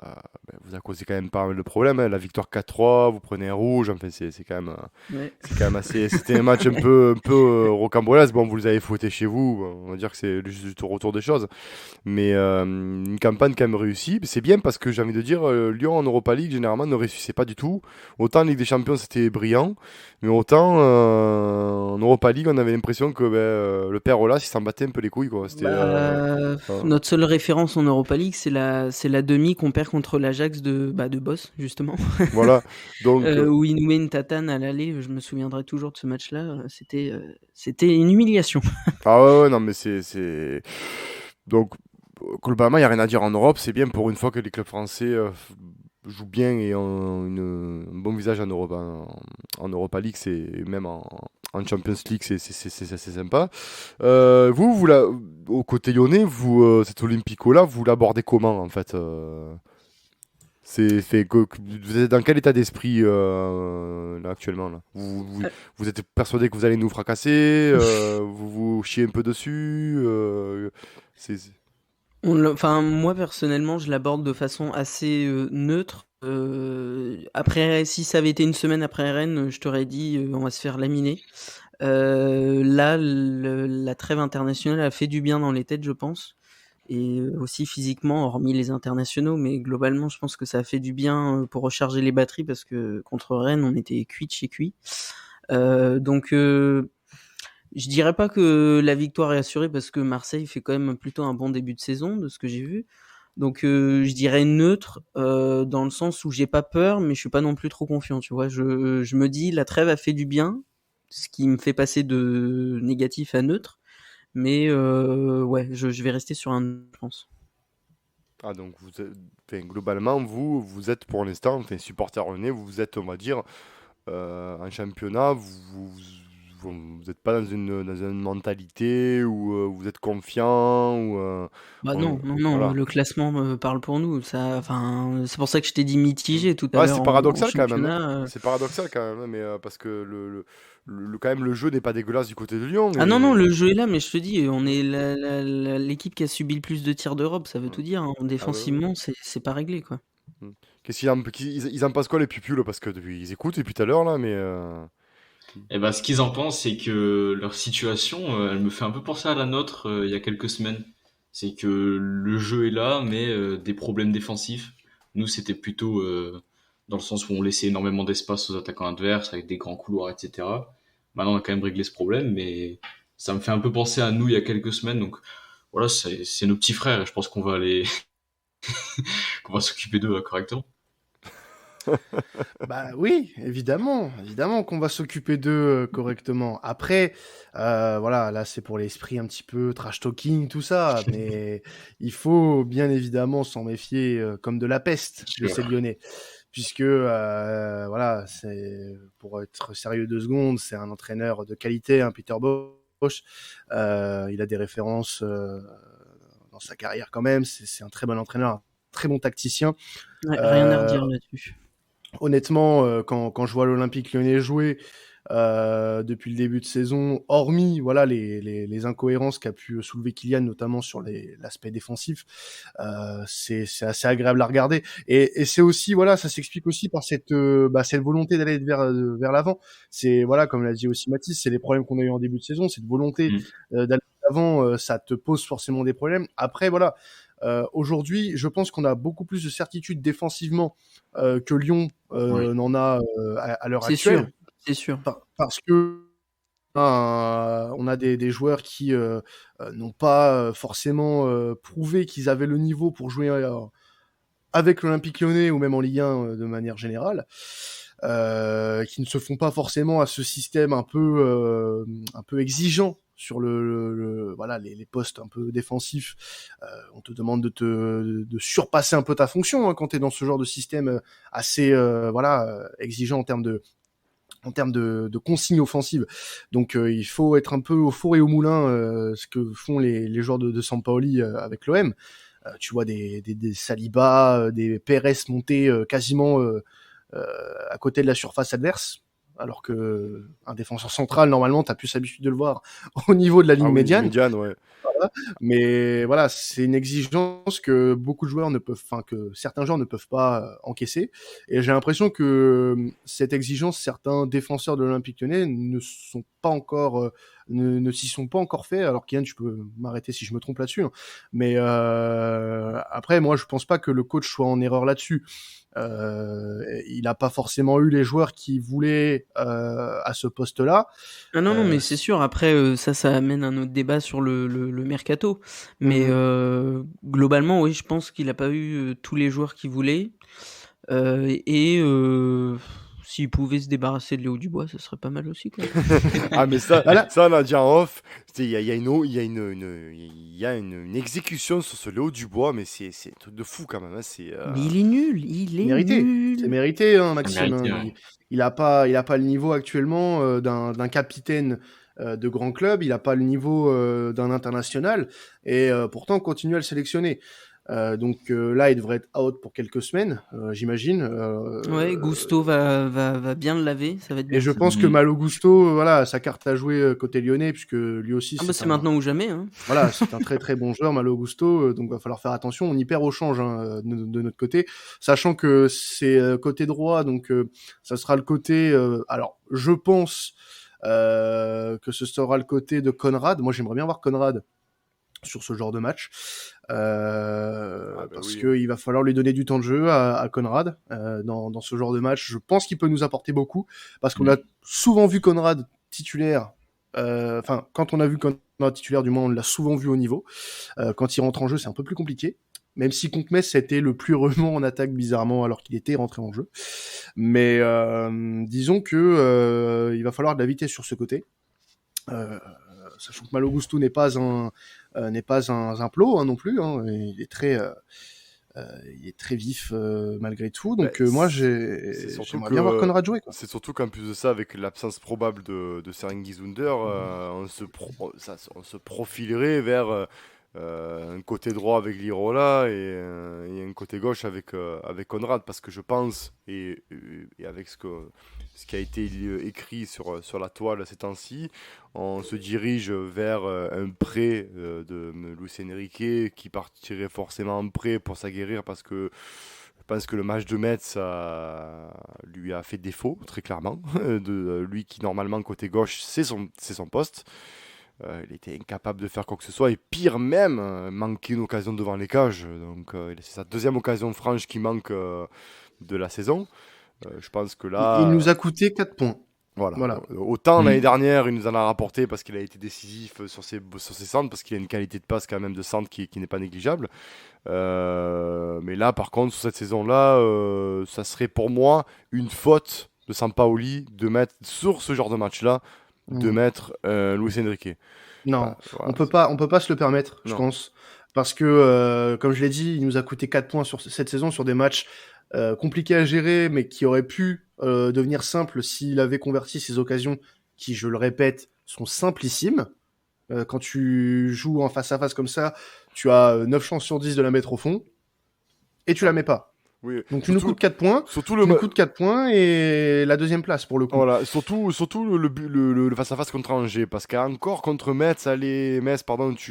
causé quand même pas mal de problèmes. Hein. La victoire 4-3, vous prenez un rouge, enfin, c'est quand même assez. C'était un match un peu rocambolesque. Bon, vous les avez fouettés chez vous, on va dire que c'est juste au retour des choses. Mais une campagne quand même réussie. C'est bien parce que j'ai envie de dire, Lyon en Europa League, généralement, ne réussissait pas du tout. Autant en Ligue des Champions, c'était brillant. Mais autant en Europa League, on avait l'impression que le père Olas, il s'en battait un peu les couilles. Quoi. C'était, Notre seule référence en Europa League, c'est la demi qu'on perd contre l'Ajax poste de boss, justement. Voilà. Donc, Où il nous met une tatane à l'aller, je me souviendrai toujours de ce match-là. C'était une humiliation. ah ouais, non, mais c'est... Donc, globalement, il n'y a rien à dire en Europe. C'est bien pour une fois que les clubs français jouent bien et ont un bon visage en Europe, en Europa League, même en Champions League, c'est sympa. Au côté lyonnais, cet Olympico-là, vous l'abordez comment, en fait vous êtes dans quel état d'esprit là, actuellement là vous êtes persuadé que vous allez nous fracasser vous vous chiez un peu dessus c'est... Enfin, moi personnellement, je l'aborde de façon assez neutre. Après, si ça avait été une semaine après Rennes, je t'aurais dit on va se faire laminer. Là, la trêve internationale a fait du bien dans les têtes, je pense, et aussi physiquement, hormis les internationaux, mais globalement, je pense que ça a fait du bien pour recharger les batteries parce que contre Rennes, on était cuit de chez cuit. Donc je dirais pas que la victoire est assurée parce que Marseille fait quand même plutôt un bon début de saison de ce que j'ai vu. Donc je dirais neutre dans le sens où j'ai pas peur mais je suis pas non plus trop confiant, tu vois. Je me dis la trêve a fait du bien, ce qui me fait passer de négatif à neutre. Mais ouais, je vais rester sur un, je pense. Ah donc globalement vous êtes pour l'instant supporter rennais, vous êtes on va dire en championnat vous n'êtes pas dans une mentalité où vous êtes confiant ou Non, voilà. le classement me parle pour nous. Ça, enfin, c'est pour ça que je t'ai dit mitigé tout à Ouais, l'heure. c'est paradoxal en quand même. championnat. C'est paradoxal quand même, mais parce que quand même le jeu n'est pas dégueulasse du côté de Lyon. Ah non, le jeu est là, mais je te dis, on est l'équipe qui a subi le plus de tirs d'Europe, ça veut tout dire. Hein. Ah ouais, ouais. Défensivement, c'est pas réglé, quoi. Qu'est-ce ils en pensent quoi les pupules parce que ils écoutent depuis tout à l'heure là, mais Et ben, ce qu'ils en pensent, c'est que leur situation, elle me fait un peu penser à la nôtre il y a quelques semaines. C'est que le jeu est là, mais des problèmes défensifs. Nous, c'était plutôt dans le sens où on laissait énormément d'espace aux attaquants adverses avec des grands couloirs, etc. Maintenant, on a quand même réglé ce problème, mais ça me fait un peu penser à nous il y a quelques semaines. Donc voilà, c'est nos petits frères et je pense qu'on va aller qu'on va s'occuper d'eux correctement. Bah oui, évidemment qu'on va s'occuper d'eux correctement. Après, voilà, là c'est pour l'esprit un petit peu trash talking, tout ça, mais il faut bien évidemment s'en méfier comme de la peste de ces Lyonnais, puisque voilà, c'est pour être sérieux 2 secondes, c'est un entraîneur de qualité, hein, Peter Bosz. Il a des références dans sa carrière quand même. C'est un très bon entraîneur, un très bon tacticien. Ouais, rien à redire là-dessus. Honnêtement, quand je vois l'Olympique Lyonnais jouer depuis le début de saison, hormis voilà les incohérences qu'a pu soulever Kylian, notamment sur l'aspect défensif, c'est assez agréable à regarder. Et c'est aussi voilà, ça s'explique aussi par cette volonté d'aller vers l'avant. C'est voilà, comme l'a dit aussi Mathis, c'est les problèmes qu'on a eu en début de saison, cette volonté d'aller vers l'avant, ça te pose forcément des problèmes. Après voilà. Aujourd'hui, je pense qu'on a beaucoup plus de certitude défensivement que Lyon n'en a à l'heure actuelle. C'est sûr. Parce que on a des joueurs qui n'ont pas forcément prouvé qu'ils avaient le niveau pour jouer avec l'Olympique Lyonnais ou même en Ligue 1 de manière générale. Qui ne se font pas forcément à ce système un peu exigeant sur voilà les postes un peu défensifs. On te demande de surpasser un peu ta fonction hein, quand tu es dans ce genre de système assez exigeant en termes de consignes offensives. Donc il faut être un peu au four et au moulin ce que font les joueurs de Sampaoli avec l'OM. Tu vois des Saliba, des Pérez monter quasiment à côté de la surface adverse, alors que un défenseur central, normalement, t'as plus l'habitude de le voir au niveau de la ligne médiane. Ouais. Voilà. Mais voilà, c'est une exigence que beaucoup de joueurs que certains joueurs ne peuvent pas encaisser. Et j'ai l'impression que cette exigence, certains défenseurs de l'Olympique Lyonnais ne s'y sont pas encore faits. Alors Kian, tu peux m'arrêter si je me trompe là-dessus. Hein. Mais après, moi, je pense pas que le coach soit en erreur là-dessus. Il n'a pas forcément eu les joueurs qu'il voulait à ce poste-là. Ah non, mais c'est sûr. Après, ça amène un autre débat sur le mercato. Mais globalement, oui, je pense qu'il n'a pas eu tous les joueurs qu'il voulait. S'il pouvait se débarrasser de Léo Dubois, ça serait pas mal aussi, quoi. Ah, mais ça, Voilà. ça on a dit en off. Il y a une exécution sur ce Léo Dubois, mais c'est un truc de fou quand même. Hein. Mais il est nul, il est Mérité. nul. C'est mérité, hein, Maxime. Mérité, hein. ouais. Il a pas le niveau actuellement d'un capitaine de grand club. Il a pas le niveau d'un international. Et pourtant, on continue à le sélectionner. Donc là, il devrait être out pour quelques semaines, j'imagine. Ouais, Gusto va bien le laver, ça va être bien. Et je pense que Malo Gusto, voilà, sa carte à jouer côté lyonnais, puisque lui aussi. C'est maintenant ou jamais. Hein. Voilà, c'est un très très bon joueur, Malo Gusto. Donc va falloir faire attention. On y perd au change de notre côté, sachant que c'est côté droit, donc ça sera le côté. Alors, je pense que ce sera le côté de Conrad. Moi, j'aimerais bien voir Conrad sur ce genre de match. Parce que il va falloir lui donner du temps de jeu à Conrad dans ce genre de match. Je pense qu'il peut nous apporter beaucoup parce qu'on a souvent vu Conrad titulaire. Enfin, quand on a vu Conrad titulaire, du moins, on l'a souvent vu au niveau. Quand il rentre en jeu, c'est un peu plus compliqué. Même si contre Metz, c'était le plus remuant en attaque, bizarrement, alors qu'il était rentré en jeu. Mais disons que il va falloir de la vitesse sur ce côté. Sachant que Malo Gusto n'est pas un plot hein, non plus. Hein. Il est très vif malgré tout. Donc moi, j'aimerais bien voir Conrad jouer. Quoi. C'est surtout qu'en plus de ça, avec l'absence probable de Serengi-Zunder, on se profilerait vers un côté droit avec Lirola et un côté gauche avec Conrad, parce que je pense, et avec ce qui a été écrit sur la toile ces temps-ci, on se dirige vers un prêt de Luis Enrique qui partirait forcément en prêt pour s'aguerrir, parce que je pense que le match de Metz lui a fait défaut, très clairement. Lui qui normalement côté gauche c'est son poste. Il était incapable de faire quoi que ce soit, et pire même, manquer une occasion devant les cages. Donc c'est sa deuxième occasion franche qui manque de la saison. Je pense que là... Il nous a coûté 4 points. Voilà. Autant l'année dernière, il nous en a rapporté parce qu'il a été décisif sur ses centres, parce qu'il a une qualité de passe quand même de centre qui n'est pas négligeable. Mais là, par contre, sur cette saison-là, ça serait pour moi une faute de Sampaoli de mettre sur ce genre de match-là, de mettre Luis Enrique. Non, voilà. on peut pas se le permettre, je pense. Parce que, comme je l'ai dit, il nous a coûté 4 points sur cette saison sur des matchs compliqués à gérer, mais qui auraient pu devenir simples s'il avait converti ces occasions qui, je le répète, sont simplissimes. Quand tu joues en face-à-face comme ça, tu as 9 chances sur 10 de la mettre au fond, et tu la mets pas. Oui. Donc tu nous coûtes 4 points, nous coûtes 4 points et la deuxième place pour le coup. Voilà, surtout le face-à-face contre Angers, parce qu'encore contre Metz,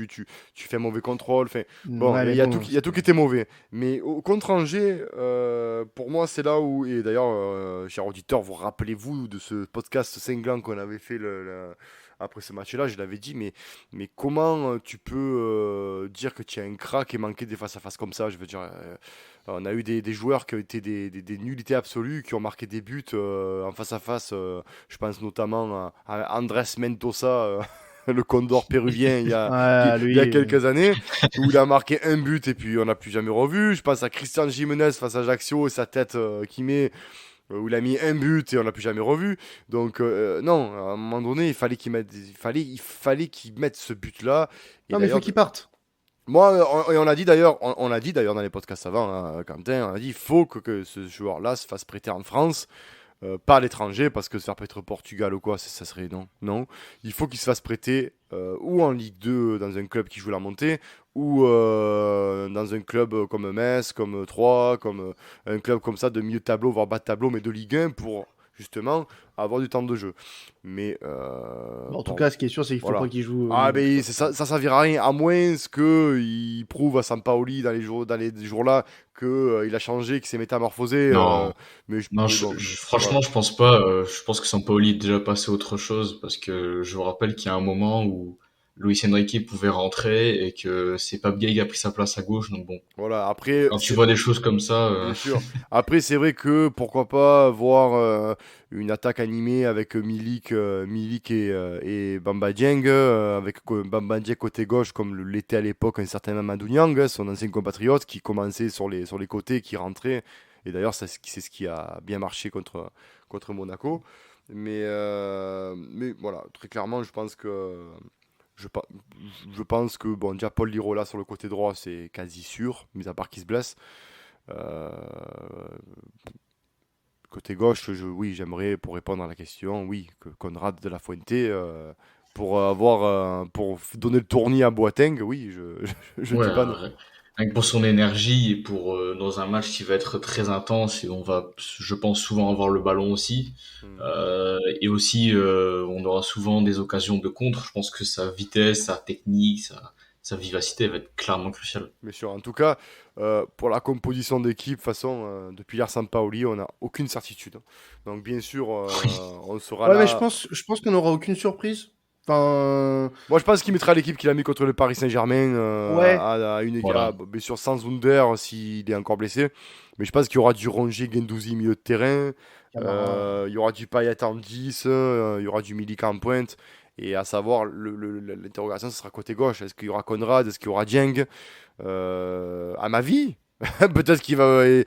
tu fais un mauvais contrôle, bon, il y a tout qui était mauvais. Mais contre Angers, pour moi c'est là où, et d'ailleurs, chers auditeurs, vous rappelez-vous de ce podcast cinglant qu'on avait fait après ce match-là, je l'avais dit, mais comment tu peux dire que tu as un crack et manquer des face-à-face comme ça? Je veux dire, on a eu des joueurs qui ont été des nullités absolues, qui ont marqué des buts en face-à-face. Je pense notamment à Andrés Mendoza, le Condor péruvien, il y a quelques années, où il a marqué un but et puis on n'a plus jamais revu. Je pense à Christian Gimenez face à Ajaccio et sa tête qui met... où il a mis un but et on l'a plus jamais revu. Donc non, à un moment donné, il fallait qu'il mette ce but-là. Non, mais il faut qu'il parte. Moi, on l'a dit d'ailleurs dans les podcasts avant, hein, Quentin, on a dit il faut que ce joueur-là se fasse prêter en France, pas à l'étranger, parce que se faire prêter au Portugal ou quoi, ça serait non. Il faut qu'il se fasse prêter ou en Ligue 2 dans un club qui joue la montée, ou dans un club comme Metz, comme Troyes, comme un club comme ça de milieu de tableau, voire bas de tableau, mais de Ligue 1 pour justement avoir du temps de jeu. Mais en tout cas, ce qui est sûr, c'est qu'il faut pas qu'il joue. Mais ça servira à rien, à moins qu'il prouve à Sampaoli dans les jours-là qu'il a changé, qu'il s'est métamorphosé. Non, mais franchement, je pense pas. Je pense que Sampaoli est déjà passé à autre chose, parce que je vous rappelle qu'il y a un moment où Luis Enrique pouvait rentrer et que c'est Pape Gueye qui a pris sa place à gauche. Donc bon, Voilà, après, quand tu vois des choses comme ça, bien sûr. Après, c'est vrai que pourquoi pas voir une attaque animée avec Milik et Bamba Dieng, avec Bamba Dieng côté gauche, comme l'était à l'époque un certain Mamadou Niang, son ancien compatriote, qui commençait sur les côtés, qui rentrait. Et d'ailleurs, c'est ce qui a bien marché contre Monaco. Mais voilà, très clairement, je, pa- je pense que bon, déjà Paul Lirola sur le côté droit, c'est quasi sûr, mis à part qu'il se blesse. Euh, Côté gauche, oui, j'aimerais, pour répondre à la question, oui, que Conrad de la Fuente, pour donner le tournis à Boateng, oui, je ouais, dis pas non. rien que pour son énergie et pour dans un match qui va être très intense et on va, je pense, souvent avoir le ballon aussi. Mm. Et aussi, on aura souvent des occasions de contre. Je pense que sa vitesse, sa technique, sa vivacité va être clairement cruciale. Bien sûr, en tout cas, pour la composition d'équipe, de toute façon, depuis l'ère Sampaoli, on n'a aucune certitude. Donc, bien sûr, on sera Ouais, mais là. je pense qu'on n'aura aucune surprise. Enfin, Moi, je pense qu'il mettra l'équipe qu'il a mis contre le Paris Saint-Germain ouais. à une équipe, Voilà. bien sûr, sans Wunder s'il est encore blessé. Mais je pense qu'il y aura du Rongier, Guendouzi milieu de terrain. Camara. Il y aura du Payet en 10, il y aura du Milik en pointe. Et à savoir, l'interrogation, ce sera côté gauche. Est-ce qu'il y aura Conrad? Est-ce qu'il y aura Dieng? À ma vie, peut-être qu'il va. Euh,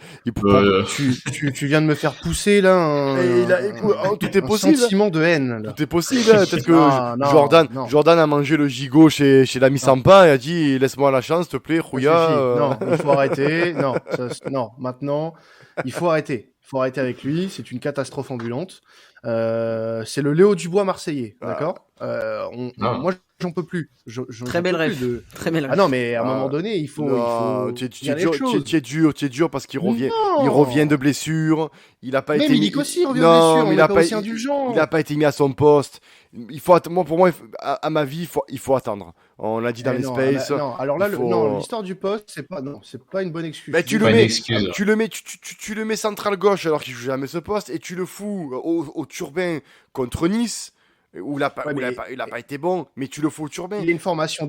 Tu viens de me faire pousser là Écoute, tout est un possible. sentiment de haine là. Tout est possible. Peut-être que Non, non, non. Jordan a mangé le gigot chez l'ami Non. Sampa et a dit laisse-moi la chance, s'il te plaît, Ça Rouya. suffit. Non, il faut arrêter. Non, non, maintenant, il faut arrêter. Il faut arrêter avec lui. C'est une catastrophe ambulante. C'est le Léo Dubois marseillais, Ah. d'accord Ah. Moi, j'en peux plus. Très belle ref. Très belle Ah ref. non, mais à un Ah. moment donné, il faut Non, dire les choses. tu es dur parce qu'il revient, il Non. revient de blessure. Il a pas Mais été Milik aussi revient de non, blessure. mais On il n'est a pas pas, aussi indulgent. il a pas été mis à son poste. Pour moi, à ma vie, il faut attendre. On l'a dit dans les Non, spaces. non, alors là, il faut- non, l'histoire du poste, c'est pas une bonne excuse. Bah, Je suis tu le Pas une mets, excuse. tu le mets central gauche alors qu'il joue jamais ce poste et tu le fous au Turbin contre Nice où il a pas été bon, mais tu le fous au Turbin. Il a une formation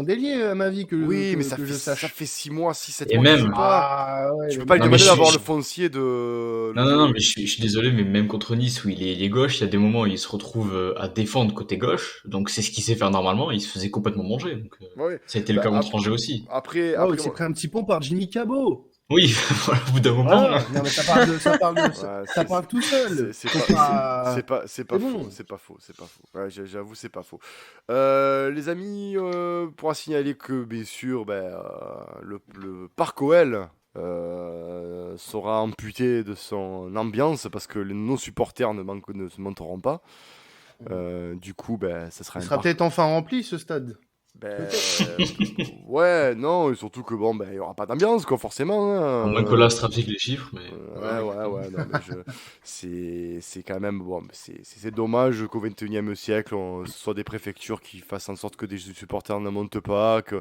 déliée, à ma vie, Oui, mais que je ça sache. fait 6 mois, 6, 7 Et mois qu'il même- joue pas. Ah, ouais, Tu peux mais pas lui Non, mais demander je d'avoir suis- le foncier de. Non, mais je suis désolé, mais même contre Nice, où il est gauche, il y a des moments où il se retrouve à défendre côté gauche, donc c'est ce qu'il sait faire normalement, il se faisait complètement manger, donc Ouais. ça a été le Bah, cas contre Angers aussi. Après, Oh, après il s'est moi- pris un petit pont par Jimmy Cabot. Oui, voilà, au bout d'un moment, Voilà. Non, mais ça Ouais, parle tout seul. c'est Faut pas- c'est pas c'est faux, bon. c'est pas faux. Ouais, j'avoue, c'est pas faux. Les amis, pour signaler que bien sûr, le Parc OL sera amputé de son ambiance parce que nos supporters ne se monteront pas. Du coup, ça sera Il un sera parc. peut-être enfin rempli, ce stade. Ben, ouais, non, et surtout que il y aura pas d'ambiance, quoi, forcément. à Hein. moins que là, trafique les chiffres, mais Ouais, non, mais c'est quand même bon, c'est dommage qu'au XXIe siècle, ce soit des préfectures qui fassent en sorte que des supporters ne montent pas, qu'il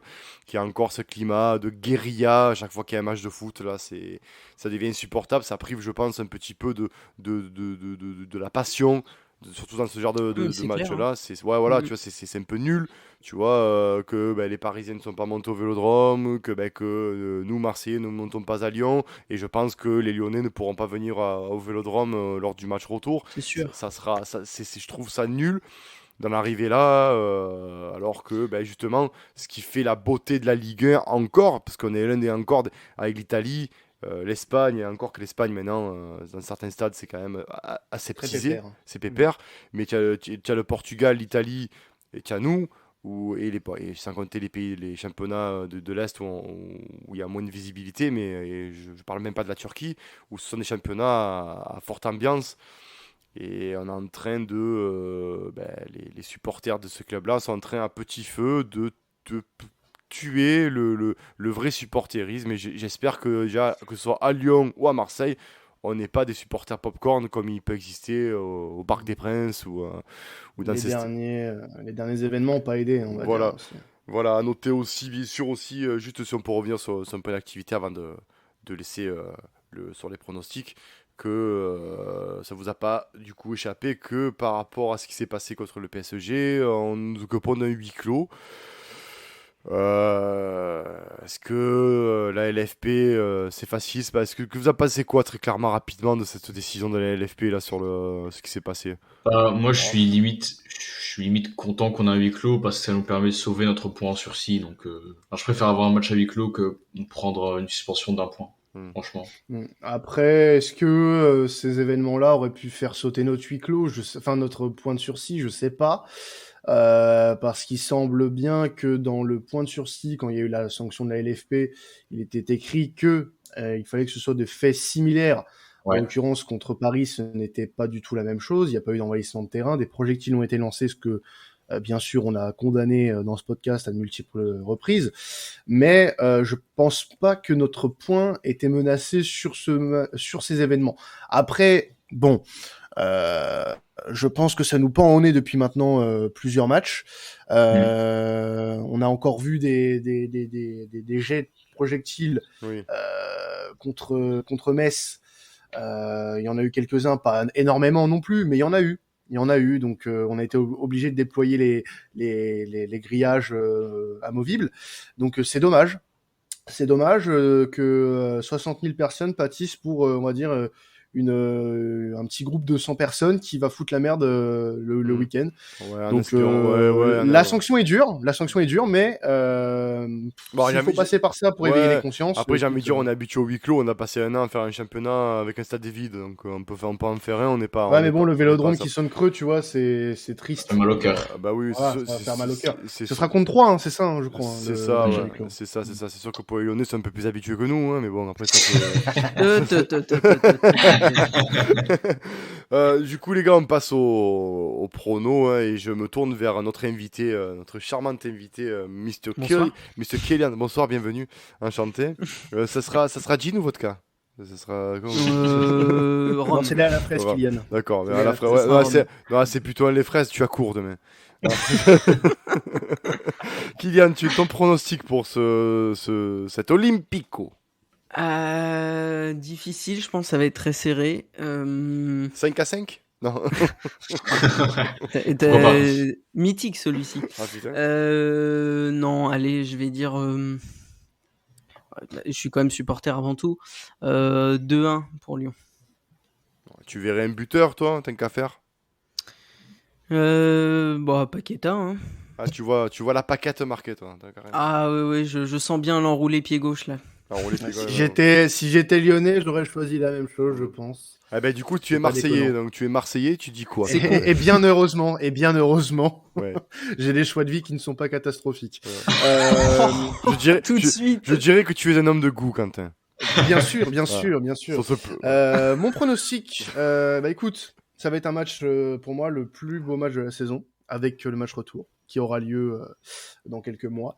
y a encore ce climat de guérilla à chaque fois qu'il y a un match de foot, là, ça devient insupportable, ça prive, je pense, un petit peu de la passion. Surtout dans ce genre de C'est clair, match-là, ouais, voilà, Mhm. tu vois, c'est un peu nul, tu vois, que les Parisiens ne sont pas montés au Vélodrome, que nous, Marseillais, ne montons pas à Lyon, et je pense que les Lyonnais ne pourront pas venir au Vélodrome lors du match retour. C'est sûr. Je trouve ça nul d'en arriver là, alors que justement, ce qui fait la beauté de la Ligue 1 encore, parce qu'on est l'un des encore avec l'Italie, l'Espagne, et encore que l'Espagne maintenant, dans certains stades, c'est quand même assez Très prisé, pépère. c'est pépère, mais tu as le Portugal, l'Italie, et tu as nous, et sans compter les championnats de l'Est où il y a moins de visibilité, mais je ne parle même pas de la Turquie, où ce sont des championnats à forte ambiance. Et on est en train les supporters de ce club-là sont en train à petit feu de tuer le vrai supporterisme. Et j'espère que déjà, que ce soit à Lyon ou à Marseille, on n'est pas des supporters popcorn comme il peut exister au Parc des Princes ou dans ces... Les derniers événements n'ont pas aidé, on va Voilà. dire. Aussi. Voilà, à noter aussi, bien sûr aussi, juste si on peut revenir sur un peu l'activité avant de laisser sur les pronostics. que ça vous a pas du coup échappé que par rapport à ce qui s'est passé contre le PSG, nous occupons d'un huis clos. Est-ce que la LFP c'est facile? Est-ce que vous en pensez quoi très clairement rapidement de cette décision de la LFP là sur ce qui s'est passé? Moi, je suis limite content qu'on a un huis clos parce que ça nous permet de sauver notre point en sursis. Donc, je préfère avoir un match à huis clos que prendre une suspension d'un point. Franchement. Après, est-ce que ces événements-là auraient pu faire sauter notre huis clos, enfin notre point de sursis, je sais pas. Parce qu'il semble bien que dans le point de sursis, quand il y a eu la sanction de la LFP, il était écrit que il fallait que ce soit de faits similaires. Ouais. En l'occurrence, contre Paris, ce n'était pas du tout la même chose. Il n'y a pas eu d'envahissement de terrain. Des projectiles ont été lancés, ce que, bien sûr, on a condamné dans ce podcast à de multiples reprises. Mais je pense pas que notre point était menacé sur ces événements. Après, bon... je pense que ça nous pend au nez depuis maintenant plusieurs matchs. On a encore vu des jets de projectiles contre Metz. Il y en a eu quelques-uns, pas énormément non plus, mais il y en a eu. Donc on a été obligé de déployer les grillages amovibles. Donc c'est dommage. C'est dommage que 60 000 personnes pâtissent pour, on va dire... un petit groupe de 100 personnes qui va foutre la merde le week-end. Ouais, donc la sanction est dure, mais il faut passer par ça pour éveiller les consciences. Après j'ai envie de dire, on est habitué au huis clos, on a passé un an à faire un championnat avec un stade vide, donc on peut en faire un, on n'est pas... Ouais, mais bon, le Vélodrome qui sonne creux, tu vois, c'est triste. Ça fait mal au cœur. Bah oui, ça va faire mal au cœur. Ce sera contre 3, hein, c'est ça, hein, je crois. C'est ça, c'est sûr que pour les Lyonnais, c'est un peu plus habitué que nous, hein, mais bon, après ça c'est... Du coup les gars, on passe au prono, hein, et je me tourne vers notre invité, notre charmante invité, Mr. Kylian. Bonsoir, bienvenue, enchanté. Ça sera gin ou vodka? Ça sera non, c'est là à la fraise, Kylian. D'accord, mais à la fraise, c'est plutôt les fraises, tu as cours demain. Kylian, ton pronostic pour cet Olympico? Difficile, je pense que ça va être très serré. 5-5? Non. Mythique celui-ci. Ah, putain. Non, allez, je vais dire... je suis quand même supporter avant tout. 2-1 pour Lyon. Tu verrais un buteur, toi, tant qu'à faire? Paqueta, hein. Ah, tu vois la paquette marquée, toi. Ah oui, je sens bien l'enroulé pied gauche, là. Si j'étais lyonnais, j'aurais choisi la même chose, je pense. Ah ben du coup, tu es Marseillais, donc tu es Marseillais, tu dis quoi? Et bien heureusement, ouais. J'ai des choix de vie qui ne sont pas catastrophiques. Je dirais que tu es un homme de goût, Quentin. Bien sûr. Mon pronostic, écoute, ça va être un match, pour moi, le plus beau match de la saison, avec le match retour, qui aura lieu dans quelques mois.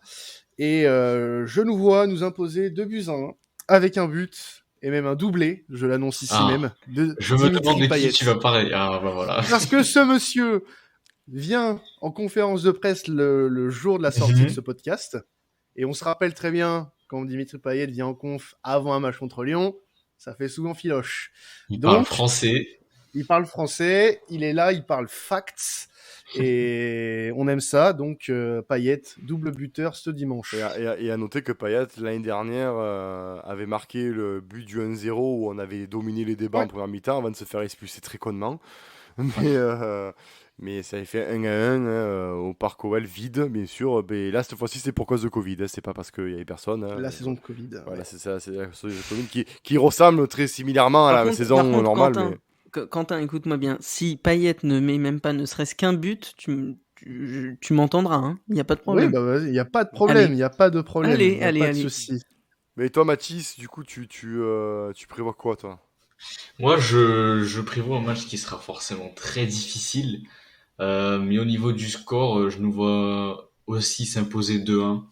Et je nous vois nous imposer 2-1, avec un but, et même un doublé, je l'annonce ici même, de je me demande de Payet. qui tu vas parler. Ah, bah voilà. Parce que ce monsieur vient en conférence de presse le jour de la sortie de ce podcast, et on se rappelle très bien, quand Dimitri Payet vient en conf avant un match contre Lyon, ça fait souvent filoche. Il parle français. Il parle français, il est là, il parle facts, et on aime ça. Donc Payet, double buteur ce dimanche. Et à noter que Payet, l'année dernière, avait marqué le but du 1-0 où on avait dominé les débats en première mi-temps avant de se faire expulser très connement. Mais ça avait fait 1-1 au Parc OL vide, bien sûr. Mais là, cette fois-ci, c'est pour cause de Covid. C'est pas parce qu'il y avait personne. La saison de Covid. Voilà, c'est ça, c'est la saison de Covid qui ressemble très similairement à la saison normale. Quentin, écoute-moi bien. Si Payet ne met même pas ne serait-ce qu'un but, tu m'entendras, hein. Il n'y a pas de problème. Oui, vas-y, il n'y a pas de problème. Il n'y a pas de problème. Allez. Pas de souci. Mais toi, Mathis, du coup, tu prévois quoi, toi? Moi, je prévois un match qui sera forcément très difficile. Mais au niveau du score, je nous vois aussi s'imposer 2-1.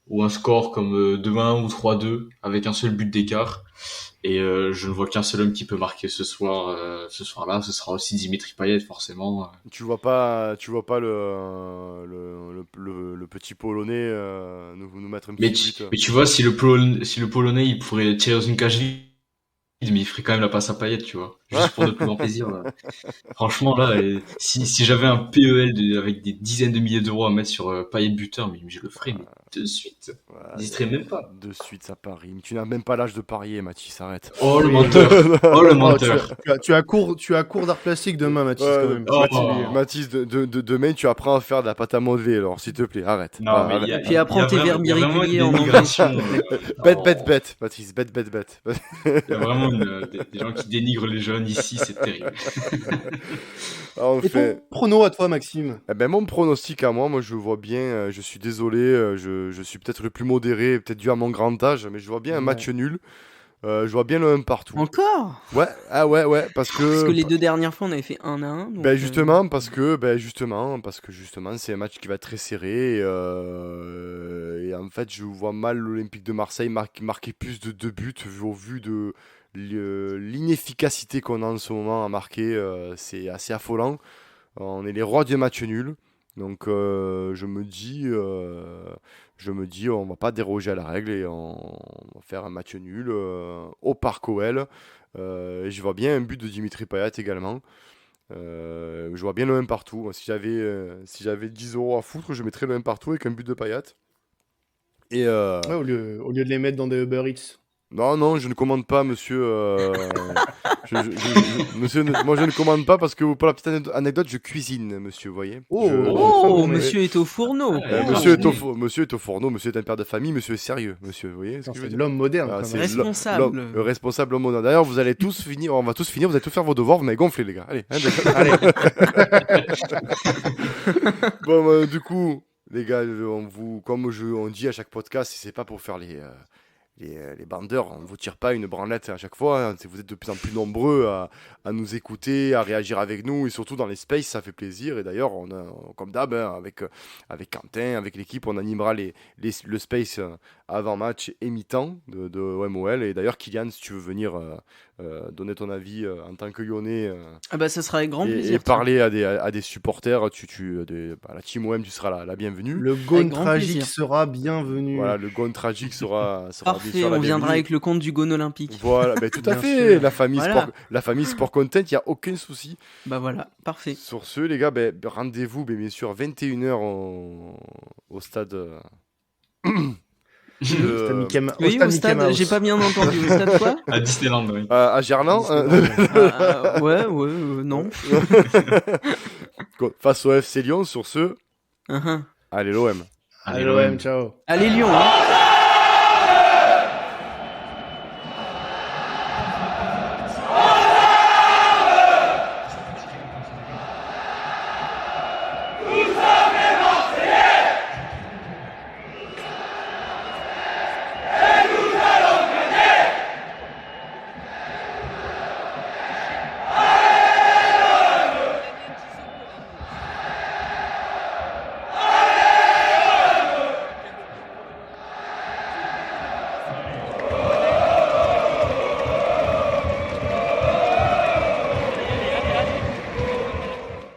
Ou un score comme 2-1 ou 3-2, avec un seul but d'écart. Et je ne vois qu'un seul homme qui peut marquer ce soir-là, ce sera aussi Dimitri Payet, forcément. Tu vois pas le petit Polonais nous mettre un petit but. Mais tu vois, si le Polonais il pourrait tirer dans une cage vide, mais ferait quand même la passe à Payet, tu vois. Juste pour notre plus grand plaisir. Là. Franchement, là, si j'avais un PEL avec des dizaines de milliers d'euros à mettre sur Payet buteur, mais je le ferais mais de suite. J'hésiterais même pas. De suite, ça parie. Mais tu n'as même pas l'âge de parier, Mathis, arrête. Oh, le menteur. Oh, le menteur. Tu as cours d'art plastique demain, Mathis, quand même. Mathis, demain, tu apprends à faire de la pâte à modeler, alors s'il te plaît, arrête. Non, mais Et puis apprends tes verbes irréguliers en anglais. Bête, Mathis, bête. Il y a vraiment des gens qui dénigrent les jeunes ici, c'est terrible. Et ton prono à toi, Maxime? Mon pronostic à moi, je vois bien, je suis désolé, je suis peut-être le plus modéré, peut-être dû à mon grand âge, mais je vois bien un match nul. Je vois bien le 1 partout. Encore? Ouais, parce que les 2 dernières fois, on avait fait 1-1. Donc justement, parce que c'est un match qui va être très serré. Et en fait, je vois mal l'Olympique de Marseille marquer plus de 2 buts au vu de l'inefficacité qu'on a en ce moment à marquer. C'est assez affolant. On est les rois du match nul. Donc je me dis, on va pas déroger à la règle et on va faire un match nul au Parc OL. Je vois bien un but de Dimitri Payet également. Je vois bien le 1 partout. Si j'avais 10 euros à foutre, je mettrais le 1 partout avec un but de Payet. Et au lieu de les mettre dans des Uber Eats. Non, je ne commande pas, monsieur. Monsieur, moi, je ne commande pas parce que, pour la petite anecdote, je cuisine, monsieur, vous voyez. Monsieur est au fourneau. Monsieur est au fourneau, monsieur est un père de famille, monsieur est sérieux, monsieur, vous voyez. C'est l'homme moderne. C'est responsable. Le responsable homme moderne. D'ailleurs, vous allez tous finir, on va tous finir, vous allez tous faire vos devoirs, vous m'avez gonflé, les gars. Allez. Bon, du coup, les gars, on dit à chaque podcast, si c'est pas pour faire les bandeurs, on ne vous tire pas une branlette à chaque fois, hein. Vous êtes de plus en plus nombreux à nous écouter, à réagir avec nous, et surtout dans les spaces, ça fait plaisir. Et d'ailleurs, comme d'hab, hein, avec Quentin, avec l'équipe, on animera le space avant-match et mi-temps de OMOL. Et d'ailleurs, Kylian, si tu veux venir donner ton avis en tant que Lyonnais, ça sera avec grand plaisir. Et parler à des supporters, la team OM, tu seras la bienvenue. Le Gone tragique sera bienvenu. Voilà, le Gone tragique sera parfait, on viendra avec le compte du Gone olympique. Voilà, tout à fait. Sûr. La famille Sport Content, il n'y a aucun souci. Voilà, parfait. Sur ce, les gars, rendez-vous, bien sûr, 21h au stade. Au stade, j'ai pas bien entendu. Au stade quoi? À Disneyland, oui. À Gerland. Non. Face au FC Lyon, sur ce. Allez, l'OM. Allez, l'OM, ciao. Allez, Lyon, hein.